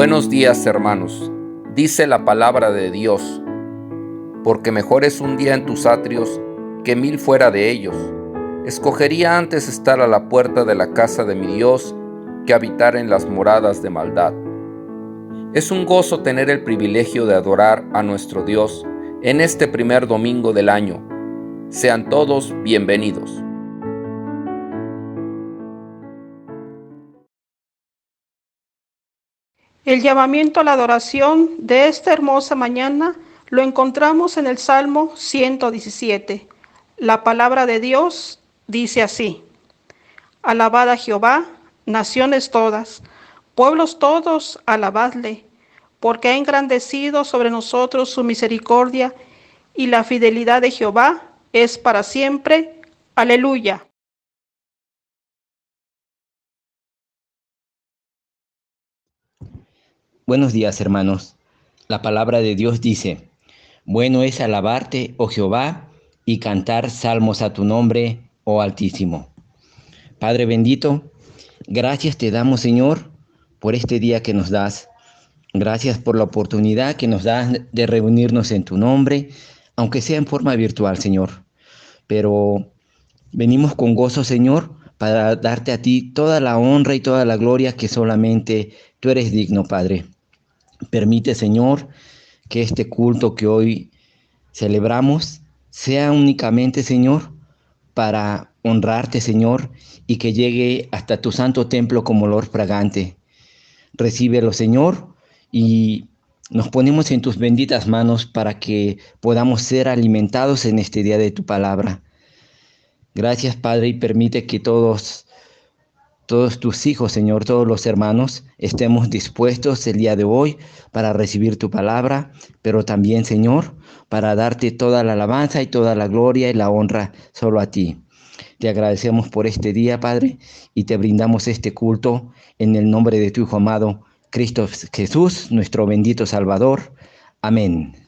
Buenos días, hermanos. Dice la palabra de Dios, porque mejor es un día en tus atrios que 1000 fuera de ellos. Escogería antes estar a la puerta de la casa de mi Dios que habitar en las moradas de maldad. Es un gozo tener el privilegio de adorar a nuestro Dios en este primer domingo del año. Sean todos bienvenidos. El llamamiento a la adoración de esta hermosa mañana lo encontramos en el Salmo 117. La palabra de Dios dice así: Alabad a Jehová, naciones todas, pueblos todos, alabadle, porque ha engrandecido sobre nosotros su misericordia, y la fidelidad de Jehová es para siempre. Aleluya. Buenos días, hermanos. La palabra de Dios dice: bueno es alabarte, oh Jehová, y cantar salmos a tu nombre, oh Altísimo. Padre bendito, gracias te damos, Señor, por este día que nos das. Gracias por la oportunidad que nos das de reunirnos en tu nombre, aunque sea en forma virtual, Señor. Pero venimos con gozo, Señor, para darte a ti toda la honra y toda la gloria que solamente tú eres digno, Padre. Permite, Señor, que este culto que hoy celebramos sea únicamente, Señor, para honrarte, Señor, y que llegue hasta tu santo templo como olor fragante. Recíbelo, Señor, y nos ponemos en tus benditas manos para que podamos ser alimentados en este día de tu palabra. Gracias, Padre, y permite que todos tus hijos, Señor, todos los hermanos, estemos dispuestos el día de hoy para recibir tu palabra, pero también, Señor, para darte toda la alabanza y toda la gloria y la honra solo a ti. Te agradecemos por este día, Padre, y te brindamos este culto en el nombre de tu Hijo amado, Cristo Jesús, nuestro bendito Salvador. Amén.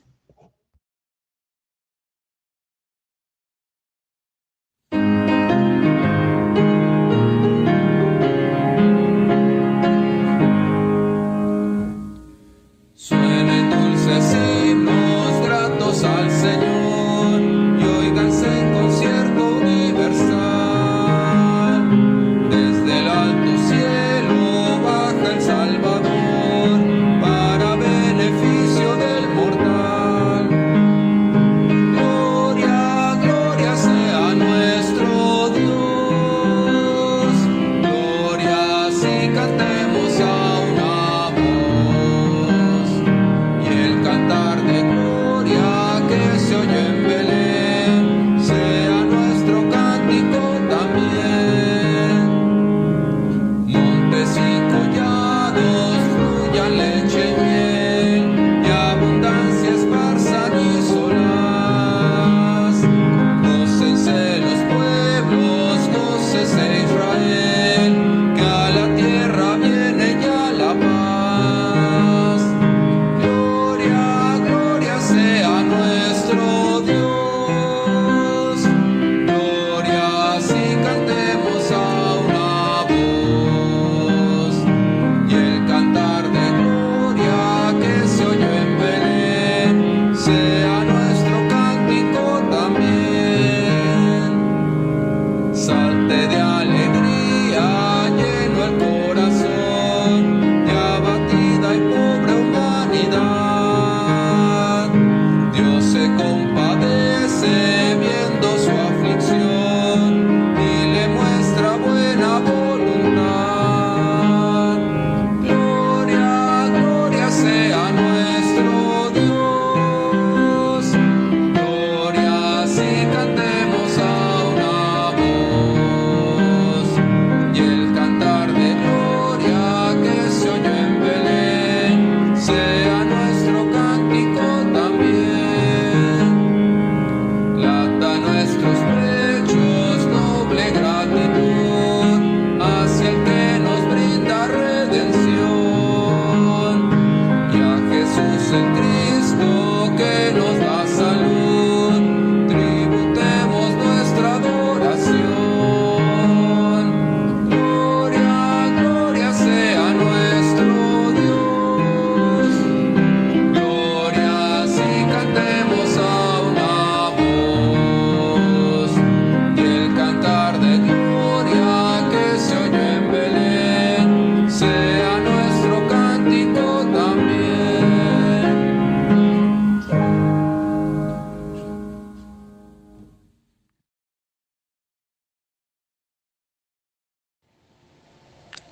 Suenen dulces himnos gratos al Señor y óiganse en concierto universal. Desde el alto cielo baja el Salvador para beneficio del mortal.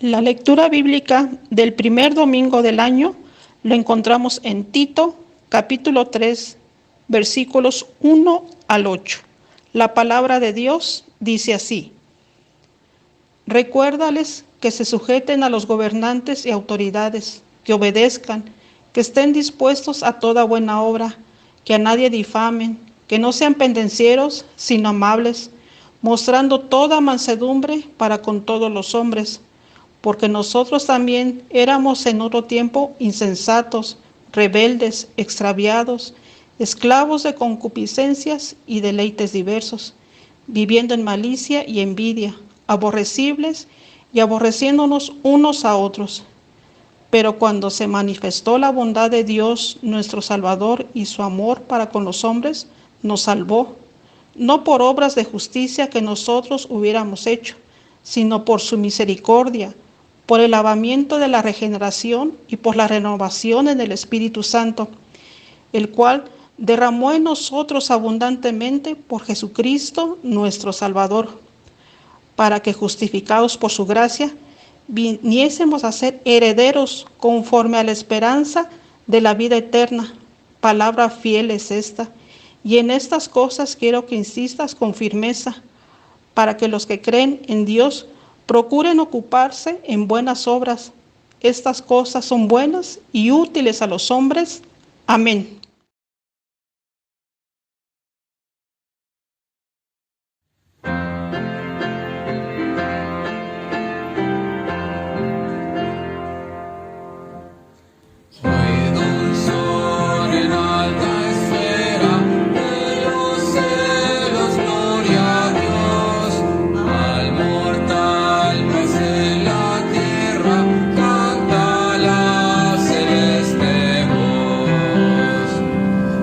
La lectura bíblica del primer domingo del año lo encontramos en Tito, capítulo 3, versículos 1 al 8. La palabra de Dios dice así: Recuérdales que se sujeten a los gobernantes y autoridades, que obedezcan, que estén dispuestos a toda buena obra, que a nadie difamen, que no sean pendencieros, sino amables, mostrando toda mansedumbre para con todos los hombres, porque nosotros también éramos en otro tiempo insensatos, rebeldes, extraviados, esclavos de concupiscencias y deleites diversos, viviendo en malicia y envidia, aborrecibles y aborreciéndonos unos a otros. Pero cuando se manifestó la bondad de Dios, nuestro Salvador, y su amor para con los hombres, nos salvó, no por obras de justicia que nosotros hubiéramos hecho, sino por su misericordia, por el lavamiento de la regeneración y por la renovación en el Espíritu Santo, el cual derramó en nosotros abundantemente por Jesucristo nuestro Salvador, para que, justificados por su gracia, viniésemos a ser herederos conforme a la esperanza de la vida eterna. Palabra fiel es esta, y en estas cosas quiero que insistas con firmeza, para que los que creen en Dios procuren ocuparse en buenas obras. Estas cosas son buenas y útiles a los hombres. Amén. Oído un son en alta esfera de los cielos, gloria a Dios. Al mortal paz en la tierra, canta la celeste voz.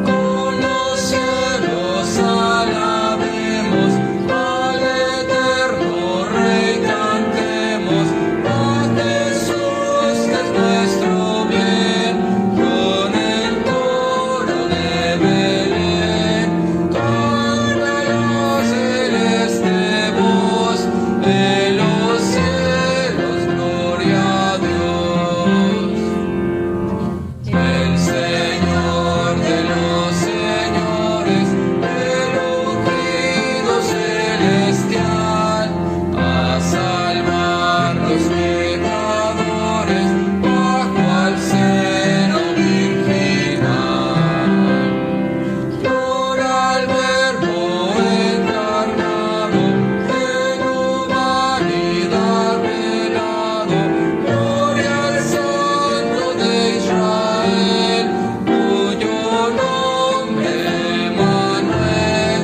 Con los cielos alabemos al eterno Rey, cantemos a Jesús que es nuestro bien. Con el coro de Belén, canta la celeste voz de los cielos, gloria a Dios. El Señor de los señores, el ungido celestial, a salvar los pecadores bajo al seno virginal. Gloria al Verbo encarnado, en humanidad velado, gloria al Santo de Israel, cuyo nombre Emmanuel.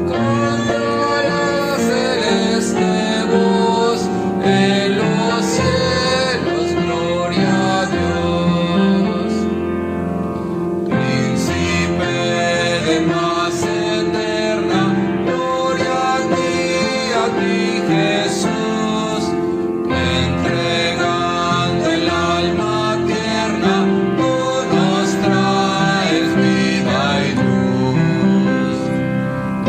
Canta la celeste voz en los cielos, gloria a Dios. Príncipe de paz eterna, gloria a ti Jesús, entregando el alma tierna, tú nos traes vida y luz.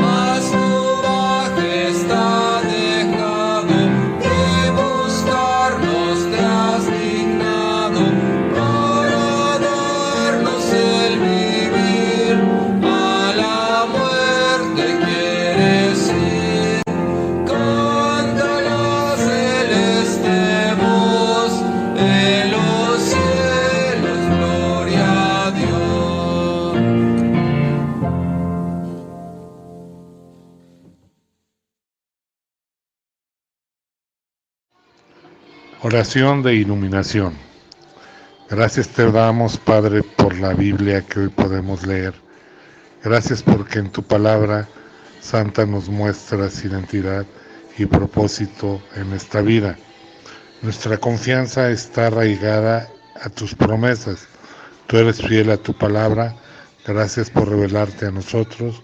Mas tu majestad dejado, de buscarnos te has dignado, para darnos el vivir, a la muerte quieres ir. Canta la celeste voz en los cielos, gloria a Dios. Oración de iluminación. Gracias te damos, Padre, por la Biblia que hoy podemos leer. Gracias porque en tu palabra santa nos muestras identidad y propósito en esta vida. Nuestra confianza está arraigada a tus promesas. Tú eres fiel a tu palabra. Gracias por revelarte a nosotros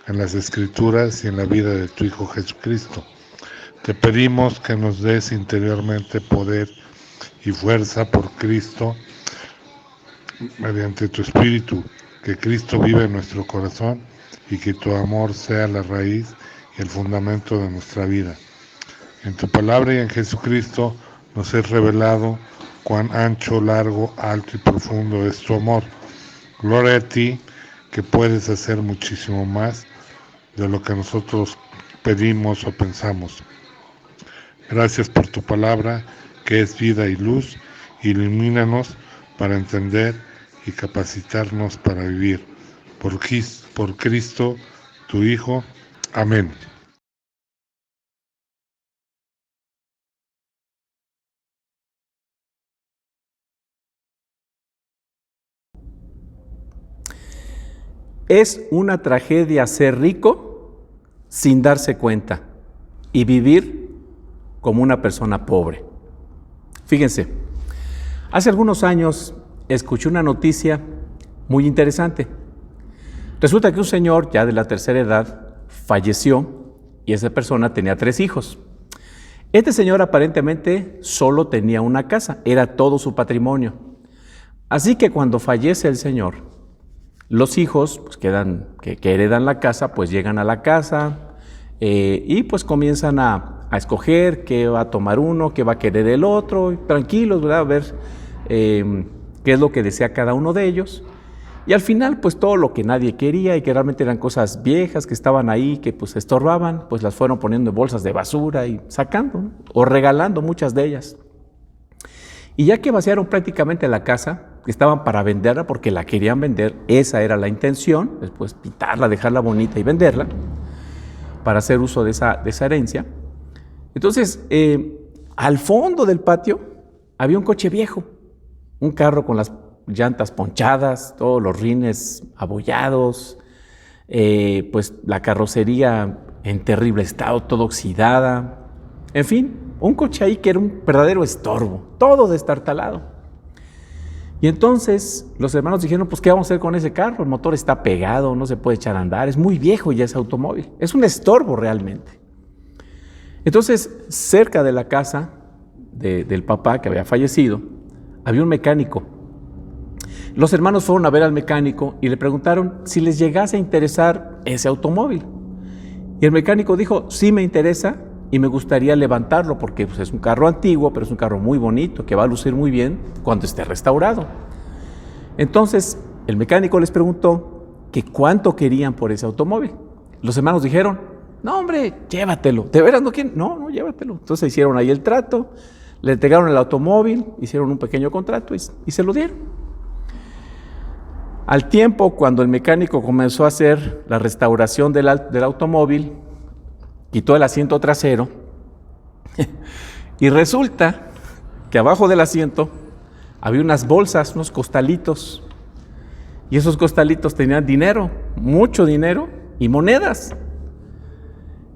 en las Escrituras y en la vida de tu Hijo Jesucristo. Te pedimos que nos des interiormente poder y fuerza por Cristo mediante tu Espíritu, que Cristo vive en nuestro corazón y que tu amor sea la raíz y el fundamento de nuestra vida. En tu palabra y en Jesucristo nos es revelado cuán ancho, largo, alto y profundo es tu amor. Gloria a ti, que puedes hacer muchísimo más de lo que nosotros pedimos o pensamos. Gracias por tu palabra, que es vida y luz. Ilumínanos para entender y capacitarnos para vivir. Por Cristo, tu Hijo. Amén. Es una tragedia ser rico sin darse cuenta y vivir como una persona pobre. Fíjense, hace algunos años escuché una noticia muy interesante. Resulta que un señor ya de la tercera edad falleció y esa persona tenía 3 hijos. Este señor aparentemente solo tenía una casa, era todo su patrimonio. Así que cuando fallece el señor, los hijos pues, que heredan la casa, pues llegan a la casa y pues comienzan a escoger qué va a tomar uno, qué va a querer el otro, tranquilos, ¿verdad? A ver qué es lo que desea cada uno de ellos. Y al final, pues todo lo que nadie quería y que realmente eran cosas viejas que estaban ahí, que pues estorbaban, pues las fueron poniendo en bolsas de basura y sacando, ¿no? O regalando muchas de ellas. Y ya que vaciaron prácticamente la casa, que estaban para venderla porque la querían vender, esa era la intención, después pintarla, dejarla bonita y venderla, para hacer uso de esa herencia. Entonces, al fondo del patio había un coche viejo, un carro con las llantas ponchadas, todos los rines abollados, pues la carrocería en terrible estado, toda oxidada, en fin, un coche ahí que era un verdadero estorbo, todo destartalado. Y entonces los hermanos dijeron, pues ¿qué vamos a hacer con ese carro? El motor está pegado, no se puede echar a andar, es muy viejo ya ese automóvil, es un estorbo realmente. Entonces, cerca de la casa del papá que había fallecido, había un mecánico. Los hermanos fueron a ver al mecánico y le preguntaron si les llegase a interesar ese automóvil. Y el mecánico dijo, sí me interesa y me gustaría levantarlo porque pues, es un carro antiguo, pero es un carro muy bonito, que va a lucir muy bien cuando esté restaurado. Entonces, el mecánico les preguntó que cuánto querían por ese automóvil. Los hermanos dijeron, no hombre, llévatelo. ¿De veras no quieren? No, llévatelo. Entonces hicieron ahí el trato, le entregaron el automóvil, hicieron un pequeño contrato y se lo dieron. Al tiempo, cuando el mecánico comenzó a hacer la restauración del automóvil, quitó el asiento trasero y resulta que abajo del asiento había unas bolsas, unos costalitos, y esos costalitos tenían dinero, mucho dinero y monedas.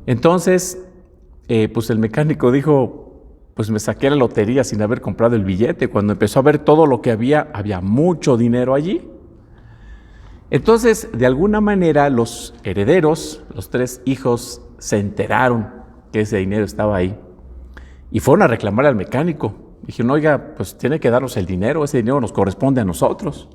Entonces, pues el mecánico dijo, pues me saqué la lotería sin haber comprado el billete. Cuando empezó a ver todo lo que había mucho dinero allí. Entonces, de alguna manera, los herederos, los 3 hijos, se enteraron que ese dinero estaba ahí y fueron a reclamar al mecánico. Dijeron, oiga, pues tiene que darnos el dinero, ese dinero nos corresponde a nosotros.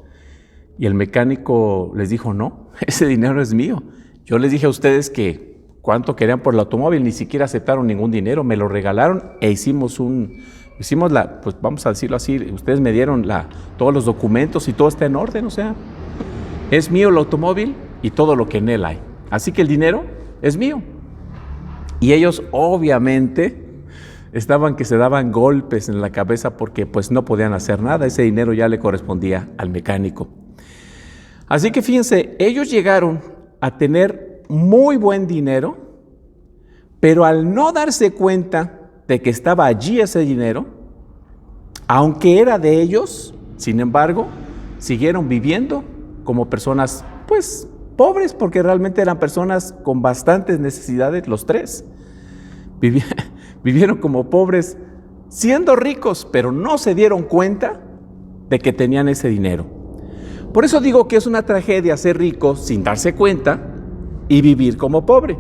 Y el mecánico les dijo, no, ese dinero es mío. Yo les dije a ustedes que cuánto querían por el automóvil, ni siquiera aceptaron ningún dinero, me lo regalaron e hicimos pues vamos a decirlo así, ustedes me dieron todos los documentos y todo está en orden, o sea, es mío el automóvil y todo lo que en él hay. Así que el dinero es mío. Y ellos obviamente estaban que se daban golpes en la cabeza porque pues no podían hacer nada, ese dinero ya le correspondía al mecánico. Así que fíjense, ellos llegaron a tener muy buen dinero, pero al no darse cuenta de que estaba allí ese dinero, aunque era de ellos, sin embargo, siguieron viviendo como personas pues pobres, porque realmente eran personas con bastantes necesidades, los 3. Vivieron como pobres, siendo ricos, pero no se dieron cuenta de que tenían ese dinero. Por eso digo que es una tragedia ser rico sin darse cuenta y vivir como pobre.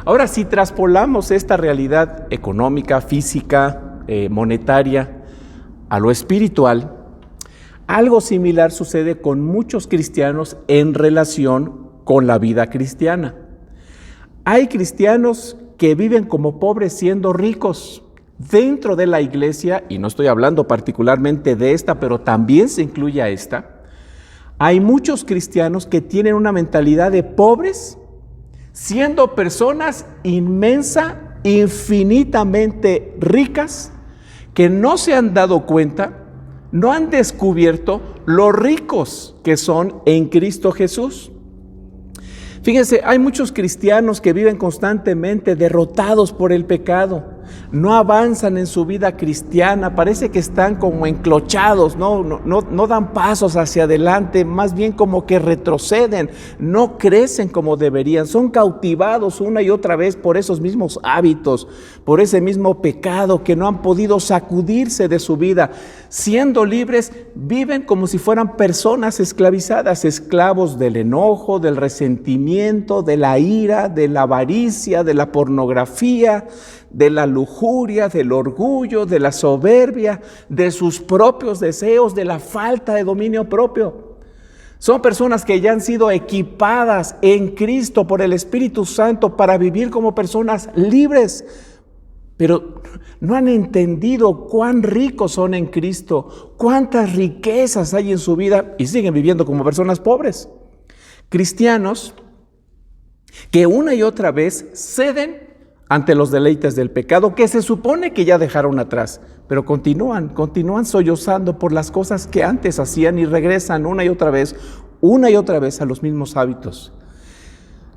Ahora, si traspolamos esta realidad económica, física, monetaria, a lo espiritual, algo similar sucede con muchos cristianos en relación con la vida cristiana. Hay cristianos que viven como pobres siendo ricos, dentro de la iglesia, y no estoy hablando particularmente de esta, pero también se incluye a esta, hay muchos cristianos que tienen una mentalidad de pobres, siendo personas infinitamente ricas, que no se han dado cuenta, no han descubierto lo ricos que son en Cristo Jesús. Fíjense, hay muchos cristianos que viven constantemente derrotados por el pecado, no avanzan en su vida cristiana, parece que están como enclochados, no dan pasos hacia adelante, más bien como que retroceden, no crecen como deberían, son cautivados una y otra vez por esos mismos hábitos, por ese mismo pecado que no han podido sacudirse de su vida. Siendo libres, viven como si fueran personas esclavizadas, esclavos del enojo, del resentimiento, de la ira, de la avaricia, de la pornografía, de la lujuria, del orgullo, de la soberbia, de sus propios deseos, de la falta de dominio propio. Son personas que ya han sido equipadas en Cristo por el Espíritu Santo para vivir como personas libres, pero no han entendido cuán ricos son en Cristo, cuántas riquezas hay en su vida y siguen viviendo como personas pobres. Cristianos que una y otra vez ceden ante los deleites del pecado que se supone que ya dejaron atrás, pero continúan sollozando por las cosas que antes hacían y regresan una y otra vez a los mismos hábitos.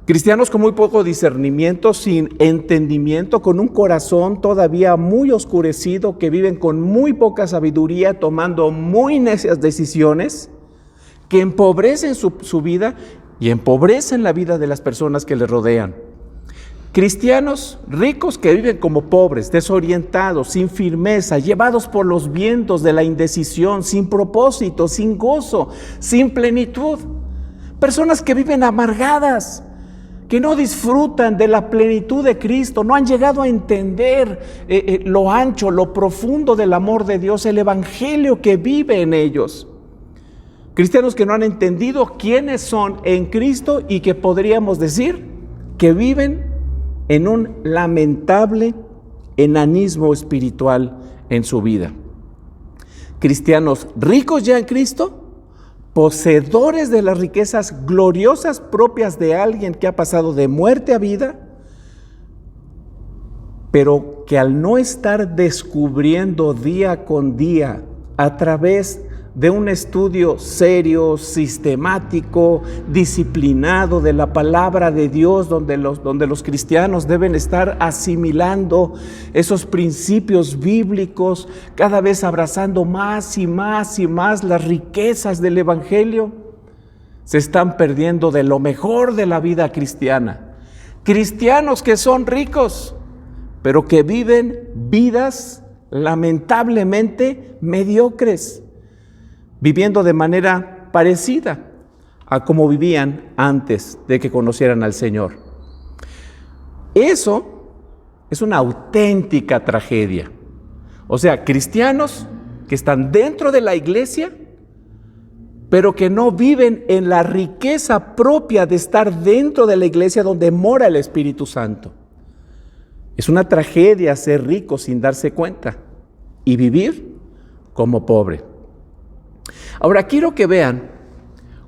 Cristianos con muy poco discernimiento, sin entendimiento, con un corazón todavía muy oscurecido, que viven con muy poca sabiduría, tomando muy necias decisiones, que empobrecen su vida y empobrecen la vida de las personas que les rodean. Cristianos ricos que viven como pobres, desorientados, sin firmeza, llevados por los vientos de la indecisión, sin propósito, sin gozo, sin plenitud. Personas que viven amargadas, que no disfrutan de la plenitud de Cristo, no han llegado a entender lo ancho, lo profundo del amor de Dios, el evangelio que vive en ellos. Cristianos que no han entendido quiénes son en Cristo y que podríamos decir que viven en un lamentable enanismo espiritual en su vida. Cristianos ricos ya en Cristo, poseedores de las riquezas gloriosas propias de alguien que ha pasado de muerte a vida, pero que al no estar descubriendo día con día a través de un estudio serio, sistemático, disciplinado de la palabra de Dios, donde los cristianos deben estar asimilando esos principios bíblicos, cada vez abrazando más y más y más las riquezas del evangelio, se están perdiendo de lo mejor de la vida cristiana. Cristianos que son ricos, pero que viven vidas lamentablemente mediocres, viviendo de manera parecida a como vivían antes de que conocieran al Señor. Eso es una auténtica tragedia. O sea, cristianos que están dentro de la iglesia, pero que no viven en la riqueza propia de estar dentro de la iglesia donde mora el Espíritu Santo. Es una tragedia ser rico sin darse cuenta y vivir como pobre. Ahora quiero que vean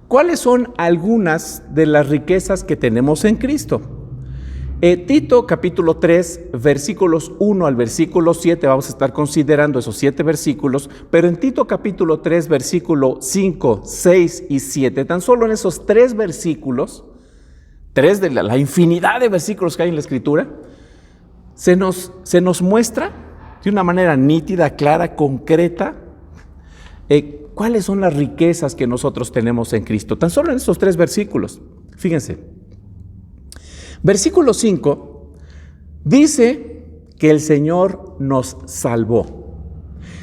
cuáles son algunas de las riquezas que tenemos en Cristo. Tito capítulo 3, versículos 1 al versículo 7, vamos a estar considerando esos 7 versículos, pero en Tito capítulo 3, versículo 5, 6 y 7, tan solo en esos 3 versículos, 3 de la infinidad de versículos que hay en la Escritura, se nos muestra de una manera nítida, clara, concreta, ¿cuáles son las riquezas que nosotros tenemos en Cristo? Tan solo en estos 3 versículos. Fíjense. Versículo 5 dice que el Señor nos salvó.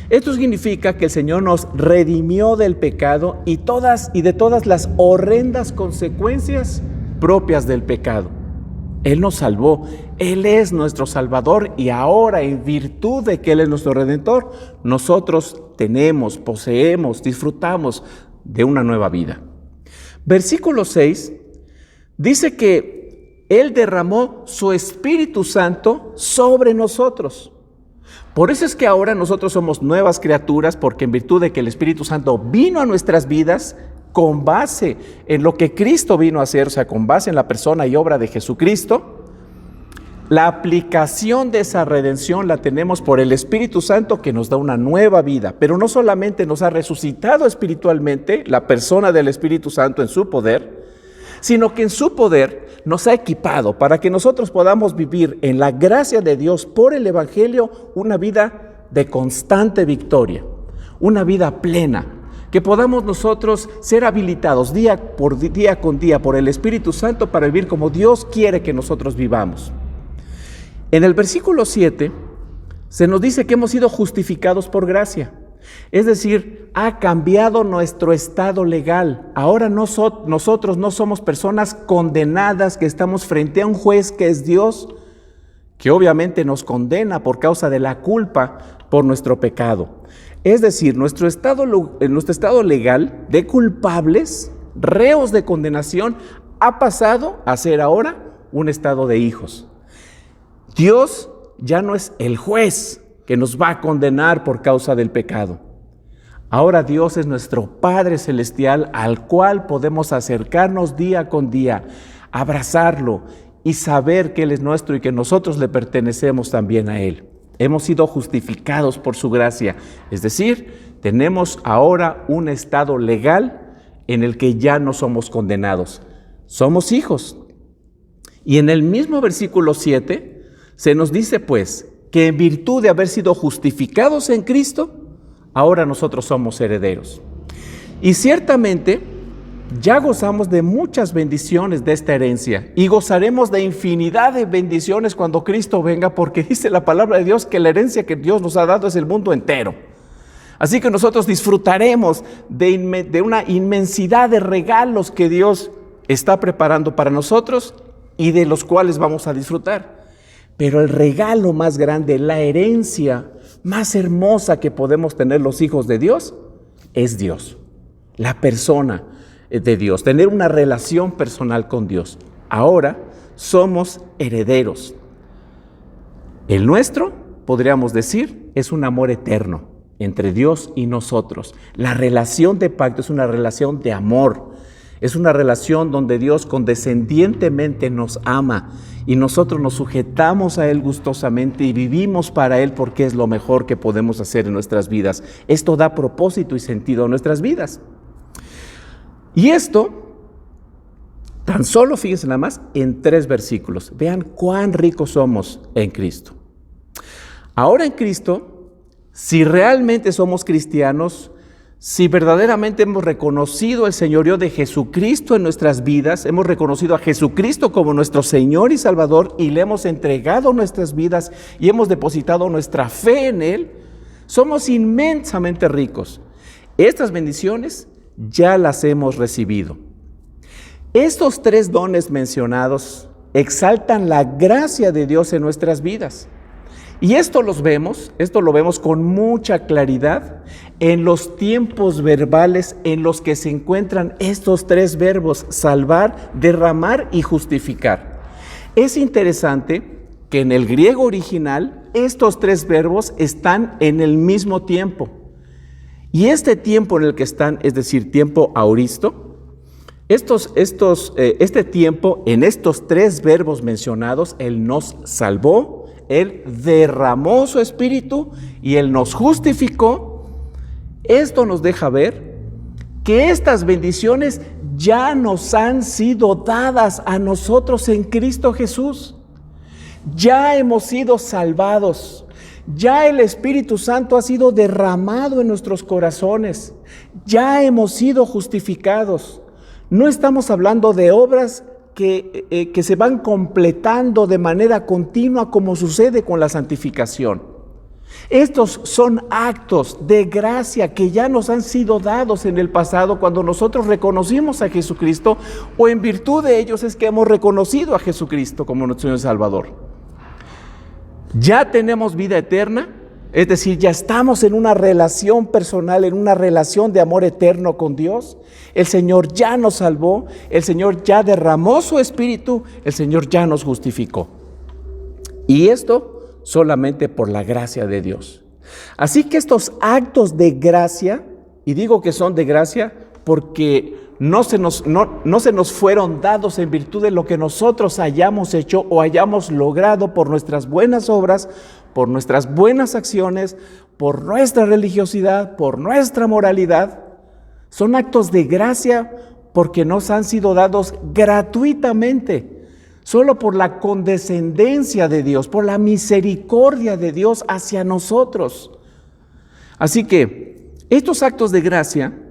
Esto significa que el Señor nos redimió del pecado y de todas las horrendas consecuencias propias del pecado. Él nos salvó, Él es nuestro Salvador y ahora, en virtud de que Él es nuestro Redentor, nosotros tenemos, poseemos, disfrutamos de una nueva vida. Versículo 6 dice que Él derramó su Espíritu Santo sobre nosotros. Por eso es que ahora nosotros somos nuevas criaturas, porque en virtud de que el Espíritu Santo vino a nuestras vidas con base en lo que Cristo vino a hacer, o sea, con base en la persona y obra de Jesucristo, la aplicación de esa redención la tenemos por el Espíritu Santo, que nos da una nueva vida, pero no solamente nos ha resucitado espiritualmente, la persona del Espíritu Santo en su poder, sino que en su poder nos ha equipado para que nosotros podamos vivir en la gracia de Dios por el Evangelio una vida de constante victoria, una vida plena, que podamos nosotros ser habilitados día con día por el Espíritu Santo para vivir como Dios quiere que nosotros vivamos. En el versículo 7 se nos dice que hemos sido justificados por gracia. Es decir, ha cambiado nuestro estado legal. Ahora nosotros no somos personas condenadas que estamos frente a un juez que es Dios, que obviamente nos condena por causa de la culpa por nuestro pecado. Es decir, nuestro estado legal de culpables, reos de condenación, ha pasado a ser ahora un estado de hijos. Dios ya no es el juez que nos va a condenar por causa del pecado. Ahora Dios es nuestro Padre Celestial, al cual podemos acercarnos día con día, abrazarlo y saber que Él es nuestro y que nosotros le pertenecemos también a Él. Hemos sido justificados por su gracia, es decir, tenemos ahora un estado legal en el que ya no somos condenados. Somos hijos. Y en el mismo versículo 7 se nos dice pues que en virtud de haber sido justificados en Cristo, ahora nosotros somos herederos. Y ciertamente ya gozamos de muchas bendiciones de esta herencia y gozaremos de infinidad de bendiciones cuando Cristo venga, porque dice la palabra de Dios que la herencia que Dios nos ha dado es el mundo entero. Así que nosotros disfrutaremos de una inmensidad de regalos que Dios está preparando para nosotros y de los cuales vamos a disfrutar. Pero el regalo más grande, la herencia más hermosa que podemos tener los hijos de Dios, es Dios, la persona de Dios, tener una relación personal con Dios. Ahora somos herederos. El nuestro, podríamos decir, es un amor eterno entre Dios y nosotros. La relación de pacto es una relación de amor. Es una relación donde Dios condescendientemente nos ama y nosotros nos sujetamos a Él gustosamente y vivimos para Él porque es lo mejor que podemos hacer en nuestras vidas. Esto da propósito y sentido a nuestras vidas. Y esto, tan solo, fíjense nada más, en 3 versículos. Vean cuán ricos somos en Cristo. Ahora en Cristo, si realmente somos cristianos, si verdaderamente hemos reconocido el señorío de Jesucristo en nuestras vidas, hemos reconocido a Jesucristo como nuestro Señor y Salvador y le hemos entregado nuestras vidas y hemos depositado nuestra fe en Él, somos inmensamente ricos. Estas bendiciones ya las hemos recibido. Estos 3 dones mencionados exaltan la gracia de Dios en nuestras vidas. Y esto lo vemos con mucha claridad en los tiempos verbales en los que se encuentran estos 3 verbos: salvar, derramar y justificar. Es interesante que en el griego original estos 3 verbos están en el mismo tiempo. Y este tiempo en el que están, es decir, tiempo auristo, este tiempo en estos 3 verbos mencionados, Él nos salvó, Él derramó su Espíritu y Él nos justificó. Esto nos deja ver que estas bendiciones ya nos han sido dadas a nosotros en Cristo Jesús. Ya hemos sido salvados. Ya el Espíritu Santo ha sido derramado en nuestros corazones. Ya hemos sido justificados. No estamos hablando de obras que se van completando de manera continua como sucede con la santificación. Estos son actos de gracia que ya nos han sido dados en el pasado cuando nosotros reconocimos a Jesucristo, o en virtud de ellos es que hemos reconocido a Jesucristo como nuestro Señor y Salvador. Ya tenemos vida eterna, es decir, ya estamos en una relación personal, en una relación de amor eterno con Dios. El Señor ya nos salvó, el Señor ya derramó su Espíritu, el Señor ya nos justificó. Y esto solamente por la gracia de Dios. Así que estos actos de gracia, y digo que son de gracia porque no se nos fueron dados en virtud de lo que nosotros hayamos hecho o hayamos logrado por nuestras buenas obras, por nuestras buenas acciones, por nuestra religiosidad, por nuestra moralidad. Son actos de gracia porque nos han sido dados gratuitamente, solo por la condescendencia de Dios, por la misericordia de Dios hacia nosotros. Así que estos actos de gracia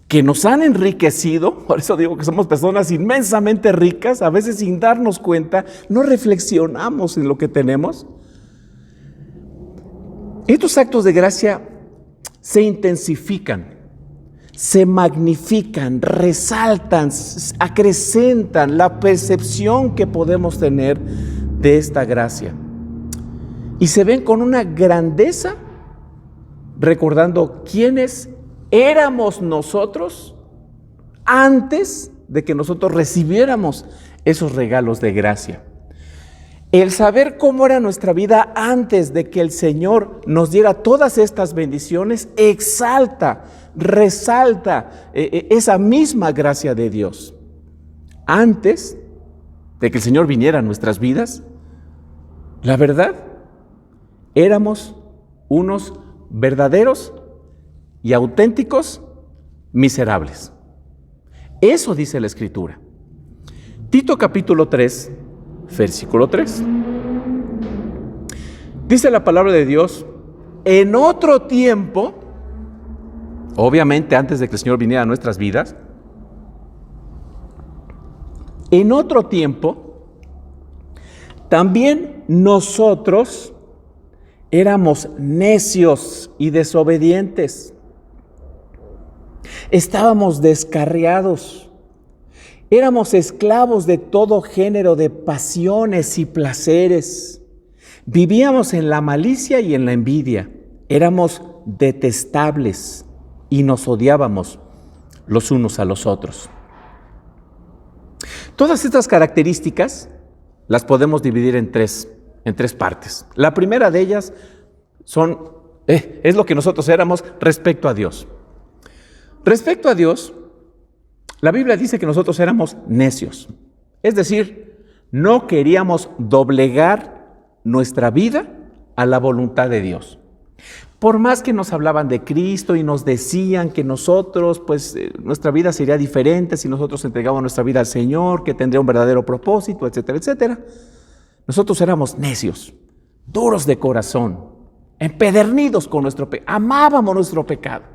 que nos han enriquecido, por eso digo que somos personas inmensamente ricas, a veces sin darnos cuenta, no reflexionamos en lo que tenemos. Estos actos de gracia se intensifican, se magnifican, resaltan, acrecentan la percepción que podemos tener de esta gracia. Y se ven con una grandeza recordando quiénes éramos nosotros antes de que nosotros recibiéramos esos regalos de gracia. El saber cómo era nuestra vida antes de que el Señor nos diera todas estas bendiciones exalta, resalta esa misma gracia de Dios. Antes de que el Señor viniera a nuestras vidas, la verdad, éramos unos verdaderos y auténticos miserables. Eso dice la Escritura. Tito capítulo 3, versículo 3. Dice la palabra de Dios, en otro tiempo, obviamente antes de que el Señor viniera a nuestras vidas, en otro tiempo, también nosotros éramos necios y desobedientes. Estábamos descarriados. Éramos esclavos de todo género de pasiones y placeres. Vivíamos en la malicia y en la envidia. Éramos detestables y nos odiábamos los unos a los otros. Todas estas características las podemos dividir en tres partes. La primera de ellas es lo que nosotros éramos respecto a Dios. Respecto a Dios, la Biblia dice que nosotros éramos necios. Es decir, no queríamos doblegar nuestra vida a la voluntad de Dios. Por más que nos hablaban de Cristo y nos decían que nosotros, nuestra vida sería diferente si nosotros entregábamos nuestra vida al Señor, que tendría un verdadero propósito, etcétera, etcétera. Nosotros éramos necios, duros de corazón, empedernidos con nuestro pecado, amábamos nuestro pecado.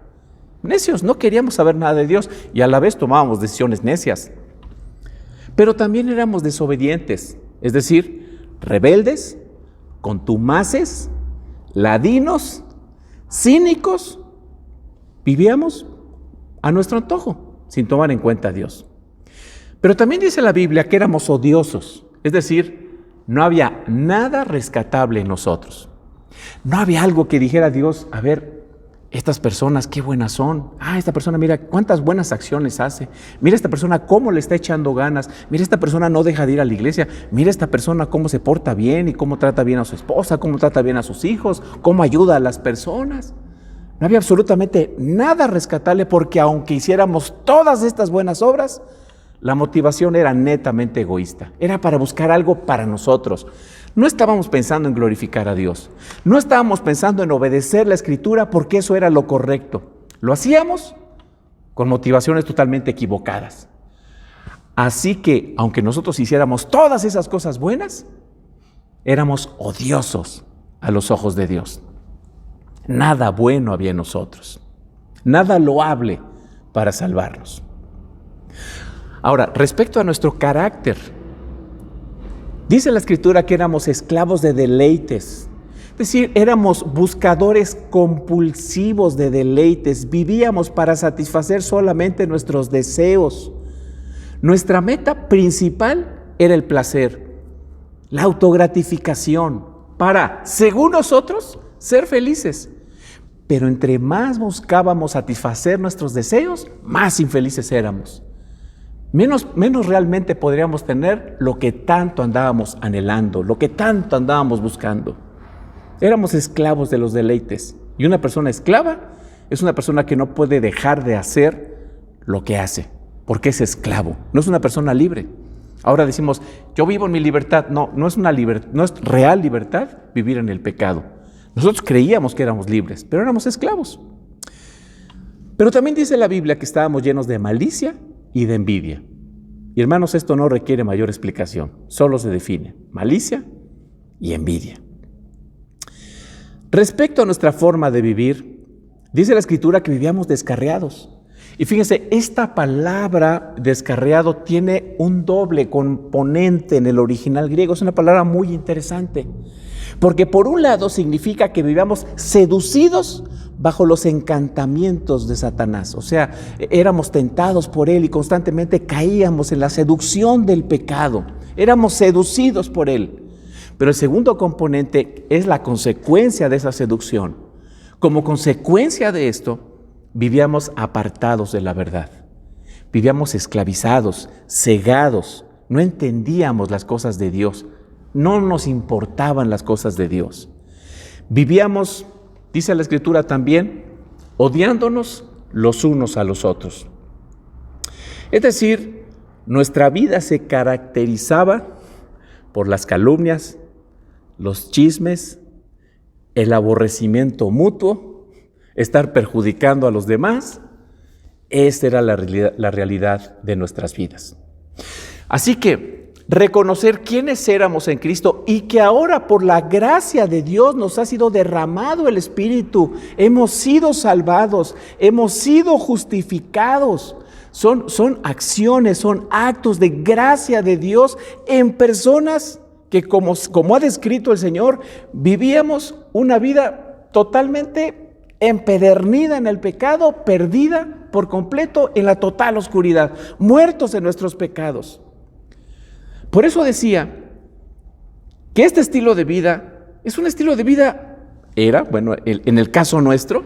Necios, no queríamos saber nada de Dios y a la vez tomábamos decisiones necias. Pero también éramos desobedientes, es decir, rebeldes, contumaces, ladinos, cínicos. Vivíamos a nuestro antojo, sin tomar en cuenta a Dios. Pero también dice la Biblia que éramos odiosos, es decir, no había nada rescatable en nosotros. No había algo que dijera a Dios, a ver, estas personas qué buenas son. Esta persona mira cuántas buenas acciones hace. Mira esta persona cómo le está echando ganas. Mira esta persona no deja de ir a la iglesia. Mira esta persona cómo se porta bien y cómo trata bien a su esposa, cómo trata bien a sus hijos, cómo ayuda a las personas. No había absolutamente nada rescatable porque aunque hiciéramos todas estas buenas obras, la motivación era netamente egoísta. Era para buscar algo para nosotros. No estábamos pensando en glorificar a Dios. No estábamos pensando en obedecer la Escritura porque eso era lo correcto. Lo hacíamos con motivaciones totalmente equivocadas. Así que, aunque nosotros hiciéramos todas esas cosas buenas, éramos odiosos a los ojos de Dios. Nada bueno había en nosotros. Nada loable para salvarnos. Ahora, respecto a nuestro carácter, dice la Escritura que éramos esclavos de deleites, es decir, éramos buscadores compulsivos de deleites, vivíamos para satisfacer solamente nuestros deseos. Nuestra meta principal era el placer, la autogratificación, para, según nosotros, ser felices. Pero entre más buscábamos satisfacer nuestros deseos, más infelices éramos. Menos realmente podríamos tener lo que tanto andábamos anhelando, lo que tanto andábamos buscando. Éramos esclavos de los deleites. Y una persona esclava es una persona que no puede dejar de hacer lo que hace, porque es esclavo. No es una persona libre. Ahora decimos, yo vivo en mi libertad. No, no es real libertad vivir en el pecado. Nosotros creíamos que éramos libres, pero éramos esclavos. Pero también dice la Biblia que estábamos llenos de malicia y de envidia. Y hermanos, esto no requiere mayor explicación, solo se define malicia y envidia. Respecto a nuestra forma de vivir, dice la Escritura que vivíamos descarriados. Y fíjense, esta palabra descarriado tiene un doble componente en el original griego. Es una palabra muy interesante, porque por un lado significa que vivíamos seducidos bajo los encantamientos de Satanás. O sea, éramos tentados por él y constantemente caíamos en la seducción del pecado. Éramos seducidos por él. Pero el segundo componente es la consecuencia de esa seducción. Como consecuencia de esto, vivíamos apartados de la verdad. Vivíamos esclavizados, cegados. No entendíamos las cosas de Dios. No nos importaban las cosas de Dios. Vivíamos, dice la Escritura también, odiándonos los unos a los otros. Es decir, nuestra vida se caracterizaba por las calumnias, los chismes, el aborrecimiento mutuo, estar perjudicando a los demás. Esa era la realidad de nuestras vidas. Así que reconocer quiénes éramos en Cristo y que ahora por la gracia de Dios nos ha sido derramado el Espíritu, hemos sido salvados, hemos sido justificados. Son acciones, son actos de gracia de Dios en personas que como ha descrito el Señor, vivíamos una vida totalmente empedernida en el pecado, perdida por completo en la total oscuridad, muertos en nuestros pecados. Por eso decía que este estilo de vida es un estilo de vida, en el caso nuestro,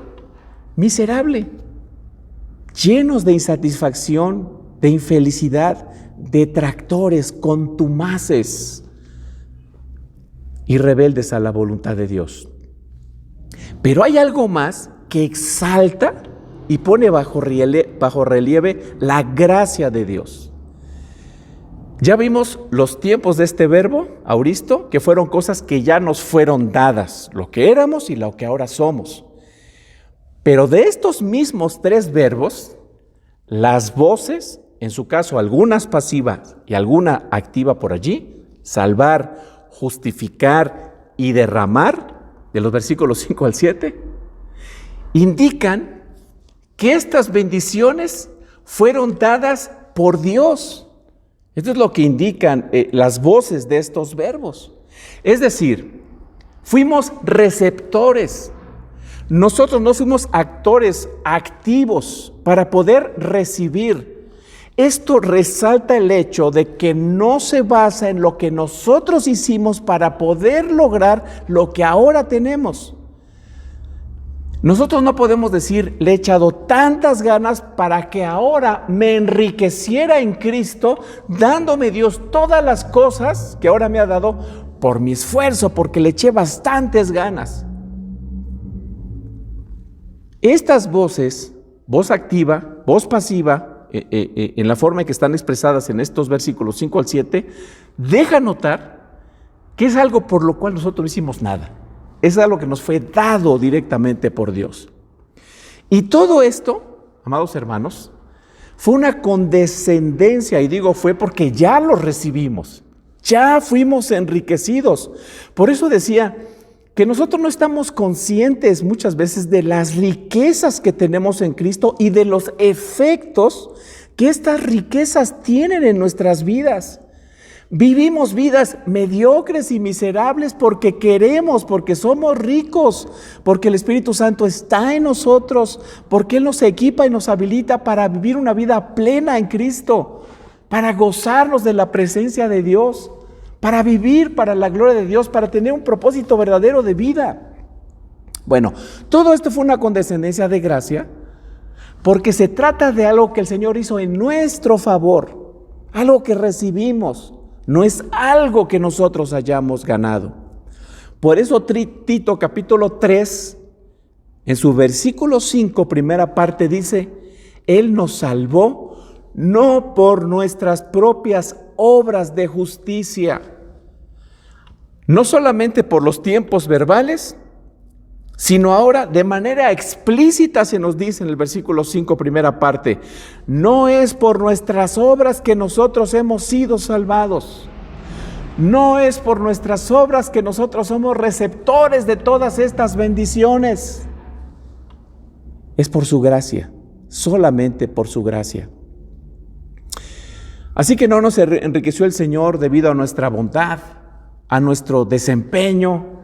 miserable, llenos de insatisfacción, de infelicidad, detractores, contumaces y rebeldes a la voluntad de Dios. Pero hay algo más que exalta y pone bajo relieve la gracia de Dios. Ya vimos los tiempos de este verbo, auristo, que fueron cosas que ya nos fueron dadas, lo que éramos y lo que ahora somos. Pero de estos mismos tres verbos, las voces, en su caso algunas pasivas y alguna activa por allí, salvar, justificar y derramar, de los versículos 5 al 7, indican que estas bendiciones fueron dadas por Dios. Esto es lo que indican las voces de estos verbos. Es decir, fuimos receptores. Nosotros no fuimos actores activos para poder recibir. Esto resalta el hecho de que no se basa en lo que nosotros hicimos para poder lograr lo que ahora tenemos. Nosotros no podemos decir, le he echado tantas ganas para que ahora me enriqueciera en Cristo, dándome Dios todas las cosas que ahora me ha dado por mi esfuerzo, porque le eché bastantes ganas. Estas voces, voz activa, voz pasiva, en la forma en que están expresadas en estos versículos 5 al 7, deja notar que es algo por lo cual nosotros no hicimos nada. Es algo que nos fue dado directamente por Dios. Y todo esto, amados hermanos, fue una condescendencia, y digo fue porque ya lo recibimos, ya fuimos enriquecidos. Por eso decía que nosotros no estamos conscientes muchas veces de las riquezas que tenemos en Cristo y de los efectos que estas riquezas tienen en nuestras vidas. Vivimos vidas mediocres y miserables porque queremos, porque somos ricos, porque el Espíritu Santo está en nosotros, porque Él nos equipa y nos habilita para vivir una vida plena en Cristo, para gozarnos de la presencia de Dios, para vivir para la gloria de Dios, para tener un propósito verdadero de vida. Bueno, todo esto fue una condescendencia de gracia, porque se trata de algo que el Señor hizo en nuestro favor, algo que recibimos, no es algo que nosotros hayamos ganado. Por eso Tito capítulo 3, en su versículo 5, primera parte dice, Él nos salvó no por nuestras propias obras de justicia, no solamente por los tiempos verbales, sino ahora de manera explícita se nos dice en el versículo 5, primera parte, no es por nuestras obras que nosotros hemos sido salvados. No es por nuestras obras que nosotros somos receptores de todas estas bendiciones. Es por su gracia, solamente por su gracia. Así que no nos enriqueció el Señor debido a nuestra bondad, a nuestro desempeño,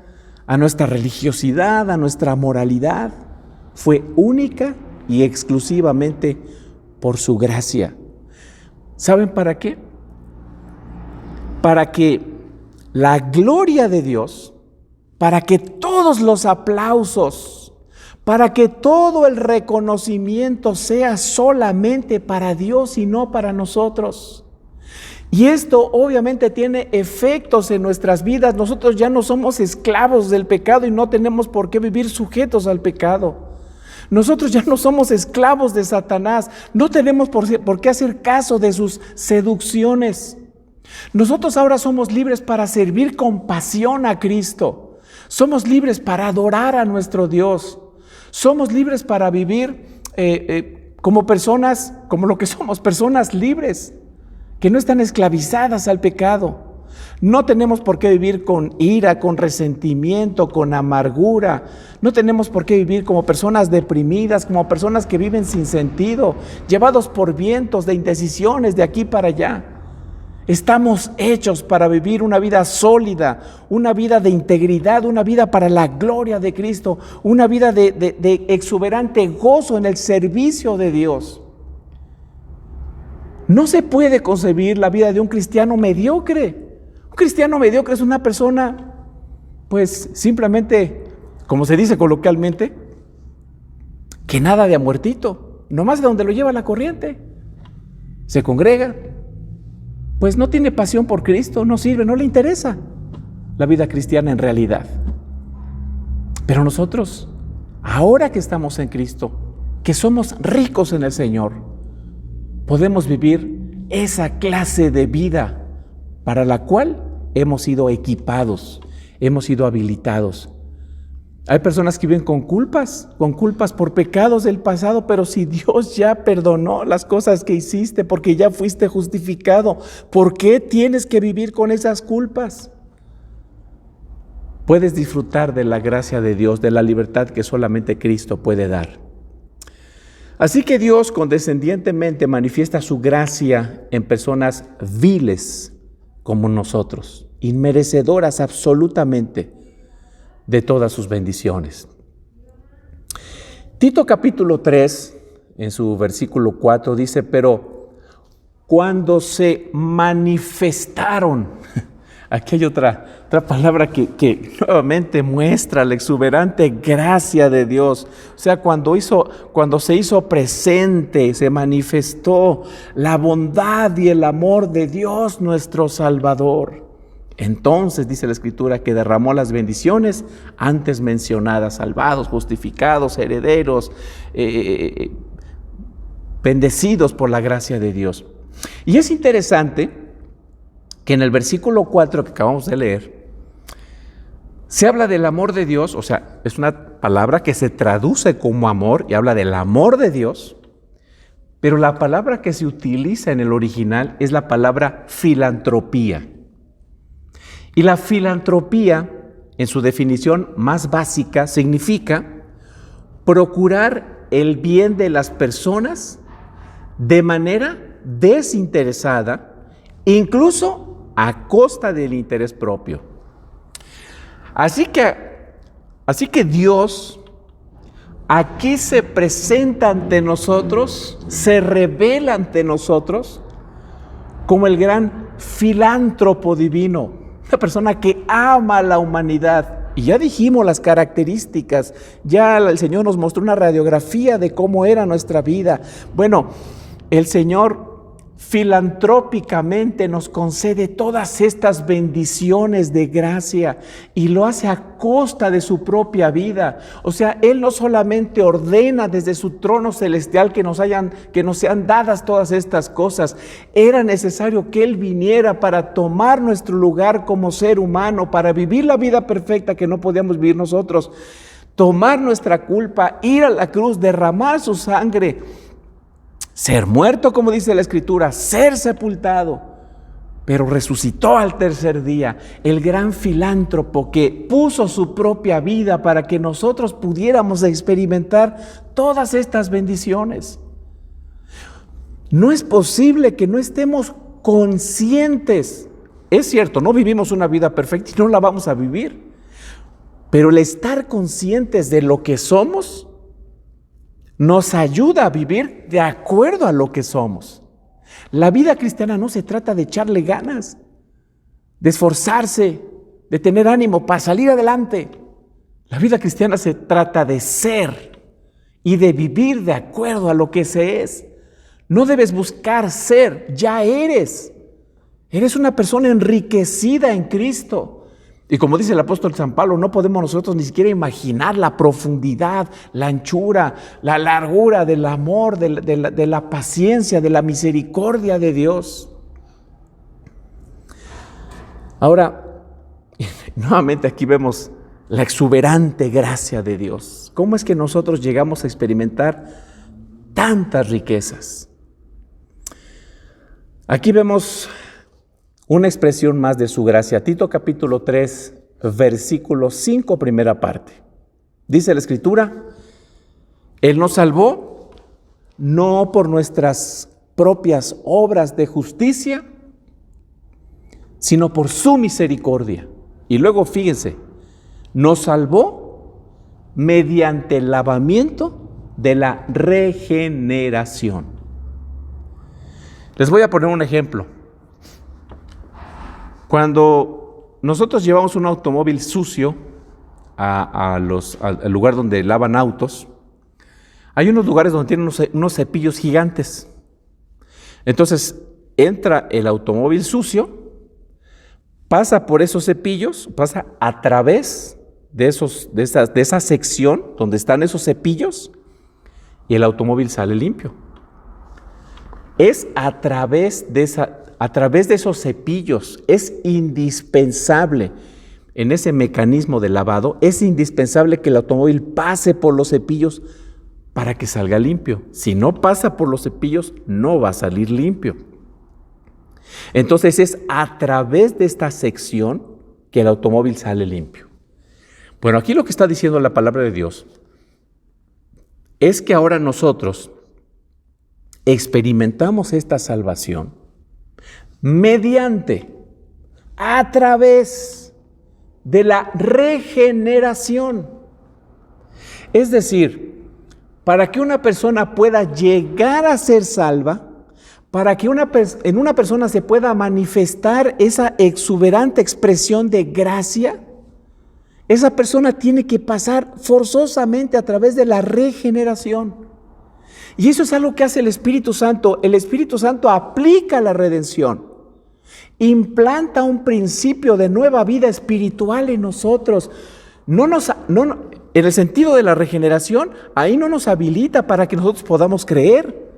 a nuestra religiosidad, a nuestra moralidad. Fue única y exclusivamente por su gracia. ¿Saben para qué? Para que la gloria de Dios, para que todos los aplausos, para que todo el reconocimiento sea solamente para Dios y no para nosotros. Y esto obviamente tiene efectos en nuestras vidas. Nosotros ya no somos esclavos del pecado y no tenemos por qué vivir sujetos al pecado. Nosotros ya no somos esclavos de Satanás, no tenemos por qué hacer caso de sus seducciones. Nosotros ahora somos libres para servir con pasión a Cristo. Somos libres para adorar a nuestro Dios. Somos libres para vivir como personas, como lo que somos, personas libres, que no están esclavizadas al pecado. No tenemos por qué vivir con ira, con resentimiento, con amargura. No tenemos por qué vivir como personas deprimidas, como personas que viven sin sentido, llevados por vientos de indecisiones de aquí para allá. Estamos hechos para vivir una vida sólida, una vida de integridad, una vida para la gloria de Cristo, una vida de exuberante gozo en el servicio de Dios. No se puede concebir la vida de un cristiano mediocre. Un cristiano mediocre es una persona, pues simplemente, como se dice coloquialmente, que nada de a muertito, nomás de donde lo lleva la corriente. Se congrega, pues no tiene pasión por Cristo, no sirve, no le interesa la vida cristiana en realidad. Pero nosotros, ahora que estamos en Cristo, que somos ricos en el Señor, podemos vivir esa clase de vida para la cual hemos sido equipados, hemos sido habilitados. Hay personas que viven con culpas por pecados del pasado, pero si Dios ya perdonó las cosas que hiciste, porque ya fuiste justificado, ¿por qué tienes que vivir con esas culpas? Puedes disfrutar de la gracia de Dios, de la libertad que solamente Cristo puede dar. Así que Dios condescendientemente manifiesta su gracia en personas viles como nosotros, inmerecedoras absolutamente de todas sus bendiciones. Tito capítulo 3, en su versículo 4 dice, pero cuando se manifestaron, aquí hay otra palabra que nuevamente muestra la exuberante gracia de Dios. O sea, cuando se hizo presente, se manifestó la bondad y el amor de Dios nuestro Salvador. Entonces, dice la Escritura, que derramó las bendiciones antes mencionadas, salvados, justificados, herederos, bendecidos por la gracia de Dios. Y es interesante que en el versículo 4 que acabamos de leer, se habla del amor de Dios, o sea, es una palabra que se traduce como amor y habla del amor de Dios, pero la palabra que se utiliza en el original es la palabra filantropía. Y la filantropía, en su definición más básica, significa procurar el bien de las personas de manera desinteresada, incluso a costa del interés propio. Así que Dios aquí se presenta ante nosotros, se revela ante nosotros como el gran filántropo divino. Una persona que ama a la humanidad. Y ya dijimos las características, ya el Señor nos mostró una radiografía de cómo era nuestra vida. Bueno, el Señor filantrópicamente nos concede todas estas bendiciones de gracia y lo hace a costa de su propia vida. O sea, Él no solamente ordena desde su trono celestial que nos sean dadas todas estas cosas. Era necesario que Él viniera para tomar nuestro lugar como ser humano, para vivir la vida perfecta que no podíamos vivir nosotros, tomar nuestra culpa, ir a la cruz, derramar su sangre, ser muerto, como dice la Escritura, ser sepultado, pero resucitó al tercer día. El gran filántropo que puso su propia vida para que nosotros pudiéramos experimentar todas estas bendiciones. No es posible que no estemos conscientes. Es cierto, no vivimos una vida perfecta y no la vamos a vivir, pero el estar conscientes de lo que somos nos ayuda a vivir de acuerdo a lo que somos. La vida cristiana no se trata de echarle ganas, de esforzarse, de tener ánimo para salir adelante. La vida cristiana se trata de ser y de vivir de acuerdo a lo que se es. No debes buscar ser, ya eres. Eres una persona enriquecida en Cristo. Y como dice el apóstol San Pablo, no podemos nosotros ni siquiera imaginar la profundidad, la anchura, la largura del amor, de la paciencia, de la misericordia de Dios. Ahora, nuevamente aquí vemos la exuberante gracia de Dios. ¿Cómo es que nosotros llegamos a experimentar tantas riquezas? Aquí vemos una expresión más de su gracia. Tito capítulo 3, versículo 5, primera parte. Dice la Escritura: Él nos salvó no por nuestras propias obras de justicia, sino por su misericordia. Y luego fíjense, nos salvó mediante el lavamiento de la regeneración. Les voy a poner un ejemplo. Cuando nosotros llevamos un automóvil sucio al lugar donde lavan autos, hay unos lugares donde tienen unos cepillos gigantes. Entonces entra el automóvil sucio, pasa por esos cepillos, pasa a través de esa sección donde están esos cepillos y el automóvil sale limpio. Es a través de esos cepillos, es indispensable en ese mecanismo de lavado, es indispensable que el automóvil pase por los cepillos para que salga limpio. Si no pasa por los cepillos, no va a salir limpio. Entonces es a través de esta sección que el automóvil sale limpio. Bueno, aquí lo que está diciendo la palabra de Dios es que ahora nosotros experimentamos esta salvación a través de la regeneración. Es decir, para que una persona pueda llegar a ser salva, para que en una persona se pueda manifestar esa exuberante expresión de gracia, esa persona tiene que pasar forzosamente a través de la regeneración. Y eso es algo que hace el Espíritu Santo. El Espíritu Santo aplica la redención, implanta un principio de nueva vida espiritual en nosotros. En el sentido de la regeneración, ahí no nos habilita para que nosotros podamos creer.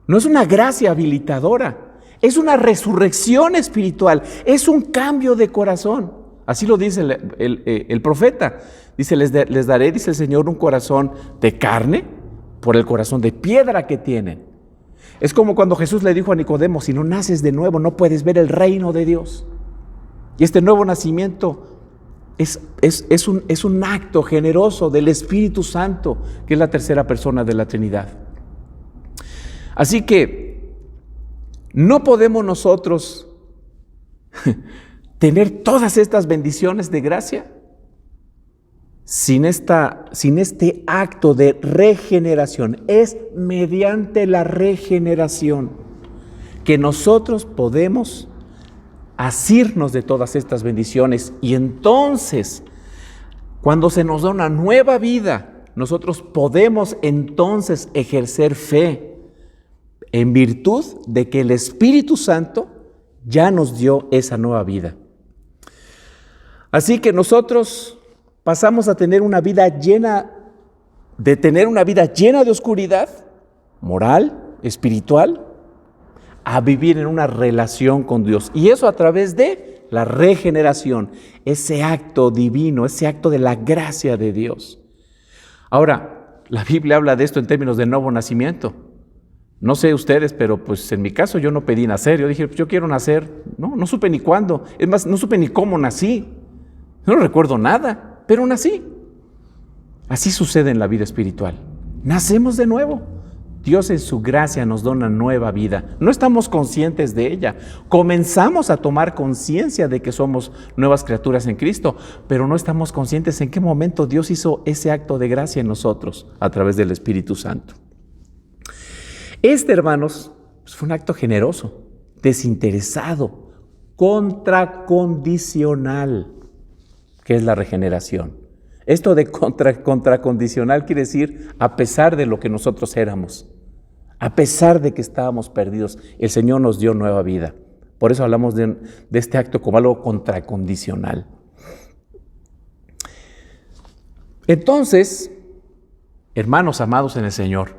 No es una gracia habilitadora, es una resurrección espiritual, es un cambio de corazón. Así lo dice el profeta. Dice, les daré, dice el Señor, un corazón de carne por el corazón de piedra que tienen. Es como cuando Jesús le dijo a Nicodemo: si no naces de nuevo, no puedes ver el reino de Dios. Y este nuevo nacimiento es un acto generoso del Espíritu Santo, que es la tercera persona de la Trinidad. Así que no podemos nosotros tener todas estas bendiciones de gracia sin este acto de regeneración. Es mediante la regeneración que nosotros podemos asirnos de todas estas bendiciones, y entonces, cuando se nos da una nueva vida, nosotros podemos entonces ejercer fe, en virtud de que el Espíritu Santo ya nos dio esa nueva vida. Así que nosotros pasamos a tener una vida llena de oscuridad moral, espiritual, a vivir en una relación con Dios. Y eso a través de la regeneración, ese acto divino, ese acto de la gracia de Dios. Ahora, la Biblia habla de esto en términos de nuevo nacimiento. No sé ustedes, pero pues en mi caso yo no pedí nacer. Yo dije, pues yo quiero nacer. No supe ni cuándo. Es más, no supe ni cómo nací. No recuerdo nada, pero nací. Así sucede en la vida espiritual. Nacemos de nuevo. Dios en su gracia nos da una nueva vida. No estamos conscientes de ella. Comenzamos a tomar conciencia de que somos nuevas criaturas en Cristo, pero no estamos conscientes en qué momento Dios hizo ese acto de gracia en nosotros a través del Espíritu Santo. Hermanos, fue un acto generoso, desinteresado, contracondicional, que es la regeneración. Esto de contracondicional quiere decir a pesar de lo que nosotros éramos, a pesar de que estábamos perdidos, el Señor nos dio nueva vida. Por eso hablamos de este acto como algo contracondicional. Entonces, hermanos amados en el Señor,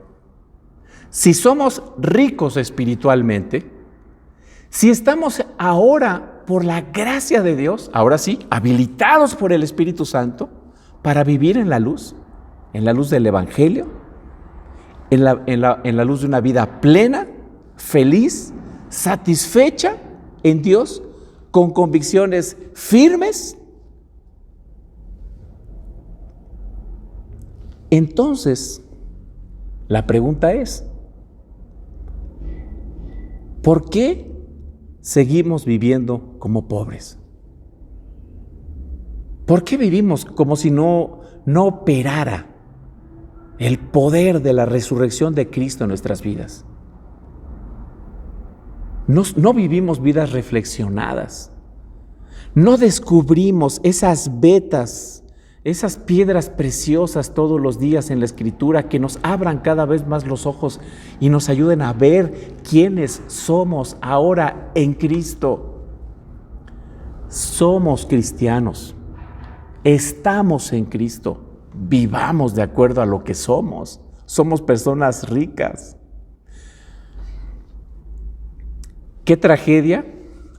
si somos ricos espiritualmente, si estamos ahora por la gracia de Dios, ahora sí, habilitados por el Espíritu Santo, para vivir en la luz del Evangelio, en la luz de una vida plena, feliz, satisfecha en Dios, con convicciones firmes. Entonces, la pregunta es, ¿por qué seguimos viviendo como pobres? ¿Por qué vivimos como si no operara el poder de la resurrección de Cristo en nuestras vidas? No vivimos vidas reflexionadas. No descubrimos esas vetas, esas piedras preciosas todos los días en la Escritura que nos abran cada vez más los ojos y nos ayuden a ver quiénes somos ahora en Cristo. Somos cristianos. Estamos en Cristo, vivamos de acuerdo a lo que somos. Somos personas ricas. Qué tragedia,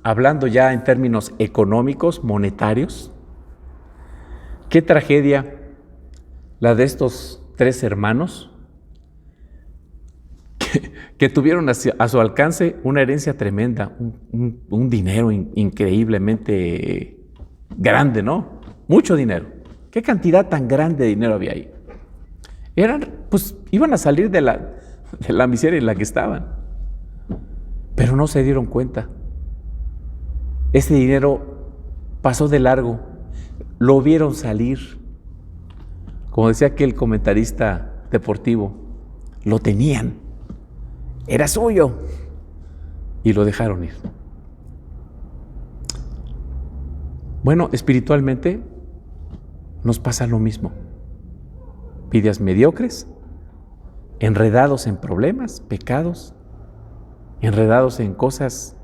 hablando ya en términos económicos, monetarios, qué tragedia la de estos 3 hermanos que tuvieron a su alcance una herencia tremenda, un dinero increíblemente grande, ¿no? Mucho dinero. ¿Qué cantidad tan grande de dinero había ahí? Iban a salir de la miseria en la que estaban. Pero no se dieron cuenta. Ese dinero pasó de largo. Lo vieron salir. Como decía aquel comentarista deportivo, lo tenían. Era suyo. Y lo dejaron ir. Bueno, espiritualmente nos pasa lo mismo. Vidas mediocres, enredados en problemas, pecados, enredados en cosas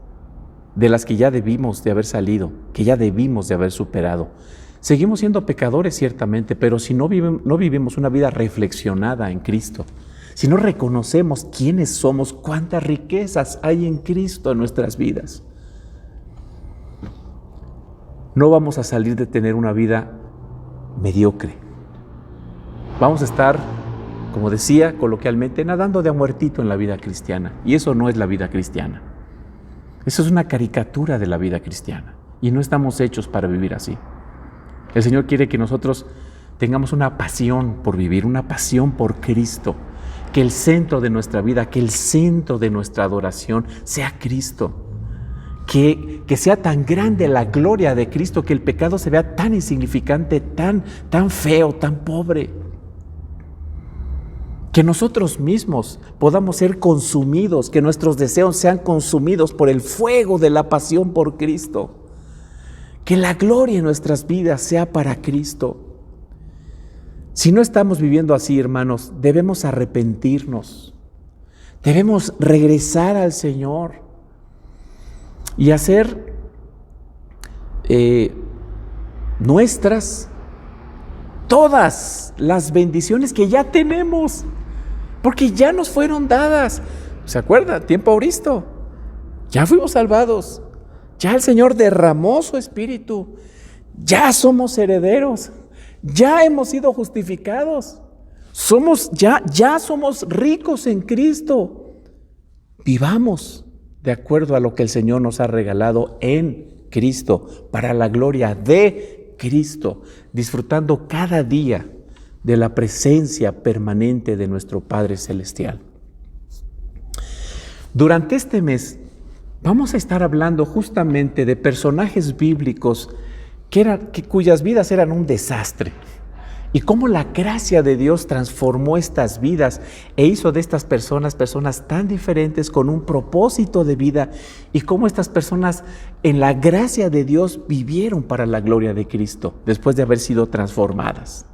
de las que ya debimos de haber salido, que ya debimos de haber superado. Seguimos siendo pecadores ciertamente, pero si no vivimos una vida reflexionada en Cristo, si no reconocemos quiénes somos, cuántas riquezas hay en Cristo en nuestras vidas, no vamos a salir de tener una vida mediocre. Vamos a estar, como decía coloquialmente, nadando de a muertito en la vida cristiana. Y eso no es la vida cristiana. Eso es una caricatura de la vida cristiana. Y no estamos hechos para vivir así. El Señor quiere que nosotros tengamos una pasión por vivir, una pasión por Cristo. Que el centro de nuestra vida, que el centro de nuestra adoración sea Cristo. Que sea tan grande la gloria de Cristo, que el pecado se vea tan insignificante, tan feo, tan pobre. Que nosotros mismos podamos ser consumidos, que nuestros deseos sean consumidos por el fuego de la pasión por Cristo. Que la gloria en nuestras vidas sea para Cristo. Si no estamos viviendo así, hermanos, debemos arrepentirnos. Debemos regresar al Señor y hacer nuestras todas las bendiciones que ya tenemos, porque ya nos fueron dadas. ¿Se acuerda? Tiempo auristo. Ya fuimos salvados. Ya el Señor derramó su Espíritu. Ya somos herederos. Ya hemos sido justificados. Ya somos ricos en Cristo. Vivamos de acuerdo a lo que el Señor nos ha regalado en Cristo, para la gloria de Cristo, disfrutando cada día de la presencia permanente de nuestro Padre Celestial. Durante este mes vamos a estar hablando justamente de personajes bíblicos cuyas vidas eran un desastre, y cómo la gracia de Dios transformó estas vidas e hizo de estas personas tan diferentes con un propósito de vida, y cómo estas personas en la gracia de Dios vivieron para la gloria de Cristo después de haber sido transformadas.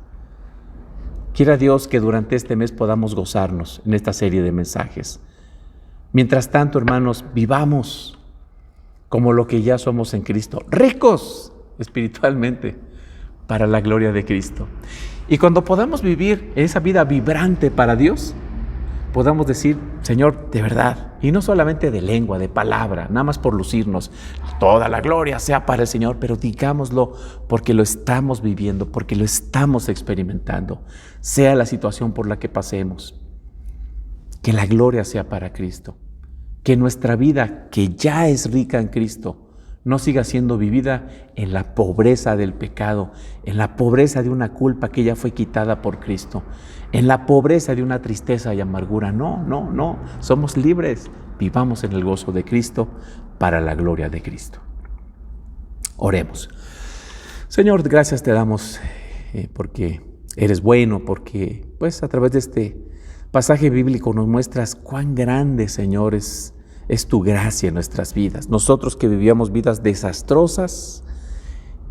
Quiera Dios que durante este mes podamos gozarnos en esta serie de mensajes. Mientras tanto, hermanos, vivamos como lo que ya somos en Cristo, ricos espiritualmente para la gloria de Cristo. Y cuando podamos vivir esa vida vibrante para Dios, podamos decir: Señor, de verdad, y no solamente de lengua, de palabra, nada más por lucirnos, toda la gloria sea para el Señor, pero digámoslo porque lo estamos viviendo, porque lo estamos experimentando, sea la situación por la que pasemos. Que la gloria sea para Cristo, que nuestra vida, que ya es rica en Cristo, no siga siendo vivida en la pobreza del pecado, en la pobreza de una culpa que ya fue quitada por Cristo, en la pobreza de una tristeza y amargura. No, somos libres. Vivamos en el gozo de Cristo para la gloria de Cristo. Oremos. Señor, gracias te damos porque eres bueno, porque pues a través de este pasaje bíblico nos muestras cuán grande, Señor, es tu gracia en nuestras vidas. Nosotros que vivíamos vidas desastrosas,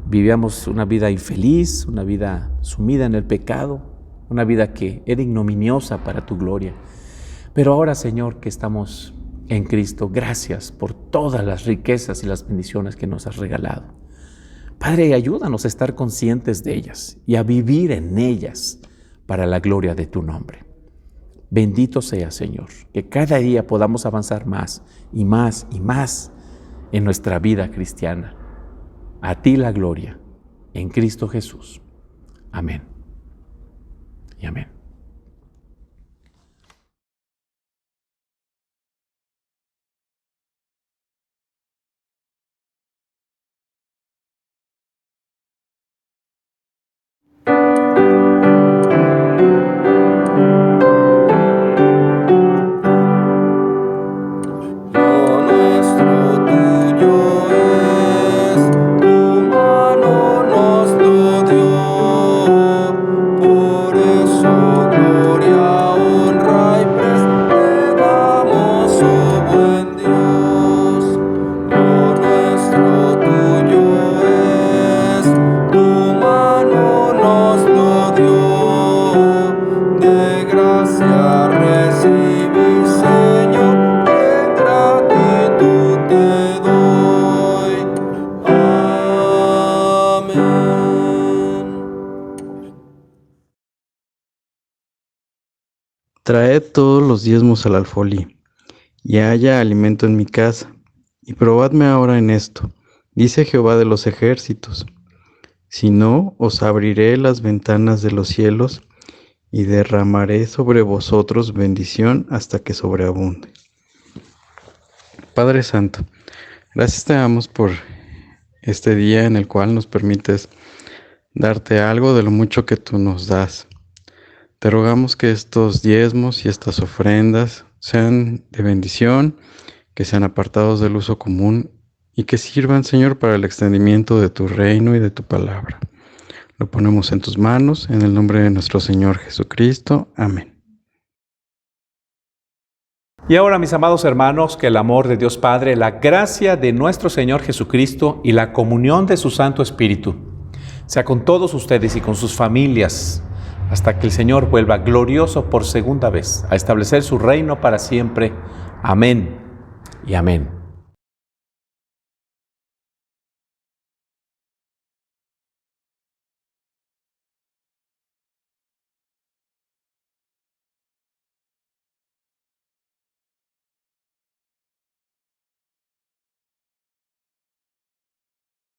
vivíamos una vida infeliz, una vida sumida en el pecado, una vida que era ignominiosa para tu gloria. Pero ahora, Señor, que estamos en Cristo, gracias por todas las riquezas y las bendiciones que nos has regalado. Padre, ayúdanos a estar conscientes de ellas y a vivir en ellas para la gloria de tu nombre. Bendito sea, Señor, que cada día podamos avanzar más y más y más en nuestra vida cristiana. A ti la gloria, en Cristo Jesús. Amén y amén. Traed todos los diezmos al alfolí, y haya alimento en mi casa, y probadme ahora en esto, dice Jehová de los ejércitos. Si no, os abriré las ventanas de los cielos, y derramaré sobre vosotros bendición hasta que sobreabunde. Padre Santo, gracias te damos por este día en el cual nos permites darte algo de lo mucho que tú nos das. Te rogamos que estos diezmos y estas ofrendas sean de bendición, que sean apartados del uso común y que sirvan, Señor, para el extendimiento de tu reino y de tu palabra. Lo ponemos en tus manos, en el nombre de nuestro Señor Jesucristo. Amén. Y ahora, mis amados hermanos, que el amor de Dios Padre, la gracia de nuestro Señor Jesucristo y la comunión de su Santo Espíritu sea con todos ustedes y con sus familias, hasta que el Señor vuelva glorioso por segunda vez a establecer su reino para siempre. Amén y amén.